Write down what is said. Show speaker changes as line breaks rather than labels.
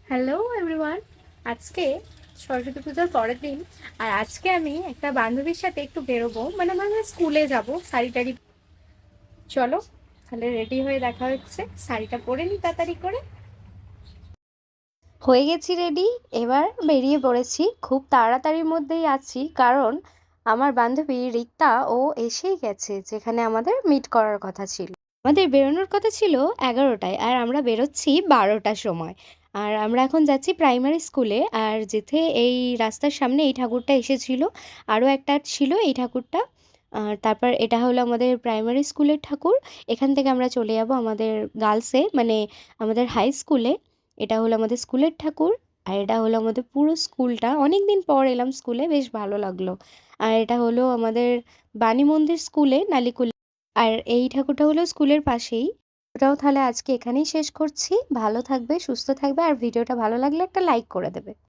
Hello everyone. আজকে সরস্বতী পূজার পরের দিন। আর আজকে আমি একটা বান্ধবীর সাথে একটু বেরোবো, মানে আমরা স্কুলে যাব শাড়ি টাড়ি। চলো তাহলে রেডি হয়ে দেখা হচ্ছে। শাড়িটা পরে নি তাড়াতাড়ি করে।
হয়ে গেছি রেডি। এবার বেরিয়ে পড়েছি, খুব তাড়াতাড়ির মধ্যেই আছি, কারণ আমার বান্ধবী রিক্তা ও এসেই গেছে যেখানে আমাদের মিট করার কথা ছিল। আমাদের বেরোনোর কথা ছিল 11টায়, আর আমরা বেরোচ্ছি 12টার সময়। আর আমরা এখন যাচ্ছি প্রাইমারি স্কুলে। আর যেতে এই রাস্তার সামনে এই ঠাকুরটা এসেছিল, আরও একটা ছিল এই ঠাকুরটা। আর তারপর এটা হলো আমাদের প্রাইমারি স্কুলের ঠাকুর। এখান থেকে আমরা চলে যাব আমাদের গার্লসে, মানে আমাদের হাই স্কুলে। এটা হলো আমাদের স্কুলের ঠাকুর। আর এটা হলো আমাদের পুরো স্কুলটা, অনেক দিন পর এলাম স্কুলে, বেশ ভালো লাগলো। আর এটা হলো আমাদের বাণী মন্দির স্কুলে, নালিকুলে। আর এই ঠাকুরটা হলো স্কুলের পাশেই। ওটাও তাহলে আজকে এখানেই শেষ করছি। ভালো থাকবে, সুস্থ থাকবে, আর ভিডিওটা ভালো লাগলে একটা লাইক করে দেবে।